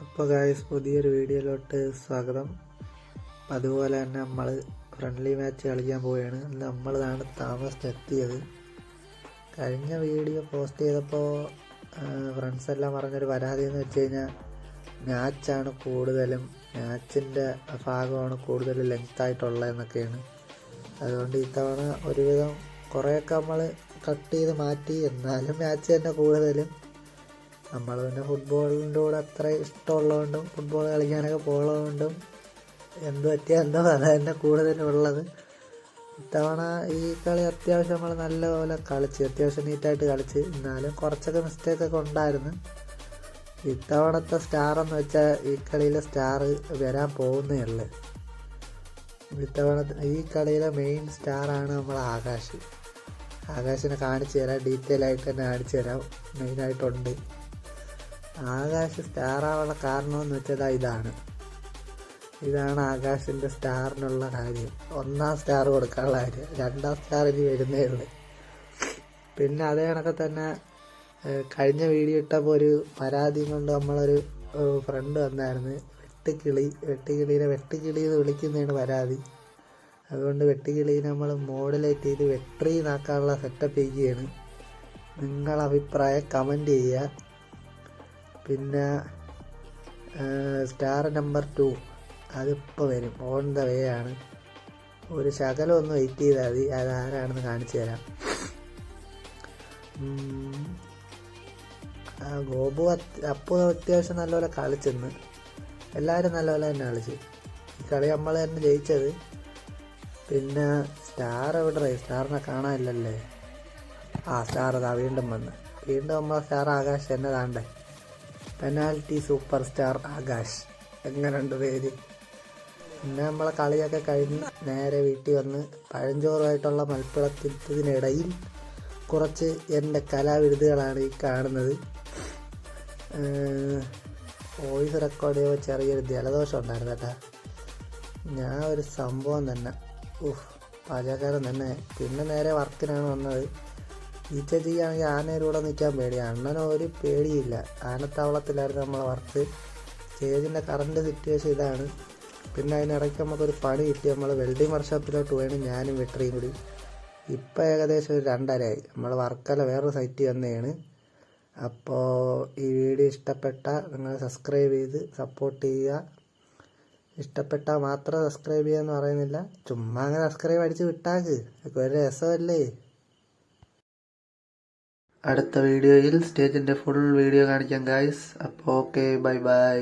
അപ്പോൾ ഗായ്സ്, പുതിയൊരു വീഡിയോയിലോട്ട് സ്വാഗതം. അതുപോലെ തന്നെ നമ്മൾ ഫ്രണ്ട്ലി മാച്ച് കളിക്കാൻ പോവുകയാണ്. നമ്മളാണ് താമസിച്ചെത്തിയത്. കഴിഞ്ഞ വീഡിയോ പോസ്റ്റ് ചെയ്തപ്പോൾ ഫ്രണ്ട്സ് എല്ലാം പറഞ്ഞൊരു പരാതി എന്ന് വെച്ച് കഴിഞ്ഞാൽ മാച്ചാണ് കൂടുതലും, മാച്ചിൻ്റെ ഭാഗമാണ് കൂടുതൽ ലെങ്ത്തായിട്ടുള്ളതെന്നൊക്കെയാണ്. അതുകൊണ്ട് ഇത്തവണ ഒരുവിധം കുറേയൊക്കെ നമ്മൾ കട്ട് ചെയ്ത് മാറ്റി. എന്നാലും മാച്ച് തന്നെ കൂടുതലും. നമ്മൾ പിന്നെ ഫുട്ബോളിൻ്റെ കൂടെ അത്ര ഇഷ്ടമുള്ളതുകൊണ്ടും ഫുട്ബോൾ കളിക്കാനൊക്കെ പോകുന്നതുകൊണ്ടും എന്ത് പറ്റിയാലോ അത് തന്നെ കൂടുതലുള്ളത്. ഇത്തവണ ഈ കളി അത്യാവശ്യം നമ്മൾ നല്ലപോലെ കളിച്ച്, അത്യാവശ്യം നീറ്റായിട്ട് കളിച്ച്. എന്നാലും കുറച്ചൊക്കെ മിസ്റ്റേക്കൊക്കെ ഉണ്ടായിരുന്നു. ഇത്തവണത്തെ സ്റ്റാർ എന്ന് വെച്ചാൽ ഈ കളിയിലെ സ്റ്റാർ വരാൻ പോകുന്നേ ഉള്ളു. ഇത്തവണ ഈ കളിയിലെ മെയിൻ സ്റ്റാറാണ് നമ്മൾ ആകാശിനെ കാണിച്ചു തരാം, ഡീറ്റെയിൽ ആയിട്ട് തന്നെ കാണിച്ചു തരാം. മെയിനായിട്ടുണ്ട്. ആകാശ് സ്റ്റാറാവാനുള്ള കാരണമെന്ന് വെച്ചാൽ ഇതാണ് ആകാശിൻ്റെ സ്റ്റാറിനുള്ള കാര്യം. 1ാം സ്റ്റാർ കൊടുക്കാനുള്ള കാര്യം. 2ാം സ്റ്റാർ ഇനി വരുന്നേ ഉള്ളു. പിന്നെ അതേ കണക്കെ തന്നെ കഴിഞ്ഞ വീഡിയോ ഇട്ടപ്പോൾ ഒരു പരാതി കൊണ്ട് നമ്മളൊരു ഫ്രണ്ട് വന്നായിരുന്നു. വെട്ടുകിളി എന്ന് വിളിക്കുന്നതാണ് പരാതി. അതുകൊണ്ട് വെട്ടുകിളീനെ നമ്മൾ മോഡുലേറ്റ് ചെയ്ത് വെട്രീനാക്കാനുള്ള സെറ്റപ്പ് ചെയ്യുകയാണ്. നിങ്ങളുടെ അഭിപ്രായം കമൻറ്റ് ചെയ്യുക. പിന്നെ സ്റ്റാർ നമ്പർ 2 അതിപ്പോൾ വരും, ഓൺ ദ വേ ആണ്. ഒരു ശകലം ഒന്ന് വെയിറ്റ് ചെയ്താൽ മതി, അതാരാണെന്ന് കാണിച്ചു തരാം. ഗോപു അപ്പോൾ അത്യാവശ്യം നല്ലപോലെ കളിച്ചെന്ന്. എല്ലാവരും നല്ലപോലെ തന്നെ കളിച്ച്. ഈ കളി നമ്മൾ തന്നെ ജയിച്ചത്. പിന്നെ സ്റ്റാർ എവിടെ? സ്റ്റാറിനെ കാണാനില്ലല്ലേ. സ്റ്റാർ ഇതാ വീണ്ടും നമ്മൾ സ്റ്റാർ ആകാശ് തന്നെ താണ്ടേ. Penalty super star Akash. എങ്ങനെയുണ്ട് പേര്? പിന്നെ നമ്മളെ കളിയൊക്കെ കഴിഞ്ഞ് നേരെ വീട്ടിൽ വന്ന് പഴഞ്ചോറുമായിട്ടുള്ള മൽപ്പിളത്തിനിടയിൽ കുറച്ച് എൻ്റെ കലാവിരുതുകളാണ് ഈ കാണുന്നത്. വോയിസ് റെക്കോർഡ് ചെയ്യുമ്പോൾ ചെറിയൊരു ജലദോഷം ഉണ്ടായിരുന്നു കേട്ടോ. ഞാൻ ഒരു സംഭവം തന്നെ, പാചകക്കാരൻ തന്നെ. പിന്നെ നേരെ വർക്കിനാണ് വന്നത്. ഈ ചേച്ചിയാണെങ്കിൽ ആനയുടെ കൂടെ നിൽക്കാൻ പേടിയാണ്. അണ്ണനോ ഒരു പേടിയില്ല. ആനത്താവളത്തിലായിരുന്നു നമ്മളെ വർക്ക്. സ്റ്റേജിൻ്റെ കറണ്ട് സിറ്റുവേഷൻ ഇതാണ്. പിന്നെ അതിനിടയ്ക്ക് നമുക്കൊരു പണി കിട്ടി. നമ്മൾ വെൽഡിങ് വർക്ക്ഷോപ്പിലോട്ട് പോയി ഞാനും വെട്ടറിയും കൂടി. ഇപ്പം ഏകദേശം ഒരു 2:30 നമ്മൾ വർക്കല്ല വേറൊരു സൈറ്റിൽ വന്നതാണ്. അപ്പോൾ ഈ വീഡിയോ ഇഷ്ടപ്പെട്ടാൽ നിങ്ങൾ സബ്സ്ക്രൈബ് ചെയ്ത് സപ്പോർട്ട് ചെയ്യുക. ഇഷ്ടപ്പെട്ടാൽ മാത്രം സബ്സ്ക്രൈബ് ചെയ്യാന്ന് പറയുന്നില്ല, ചുമ്മാ അങ്ങനെ സബ്സ്ക്രൈബ് അടിച്ച് വിട്ടാക്ക്. ഒരു രസമല്ലേ. അടുത്ത വീഡിയോയിൽ സ്റ്റേജിൻ്റെ ഫുൾ വീഡിയോ കാണിക്കാം ഗായ്സ്. അപ്പോൾ ഓക്കെ, ബൈ.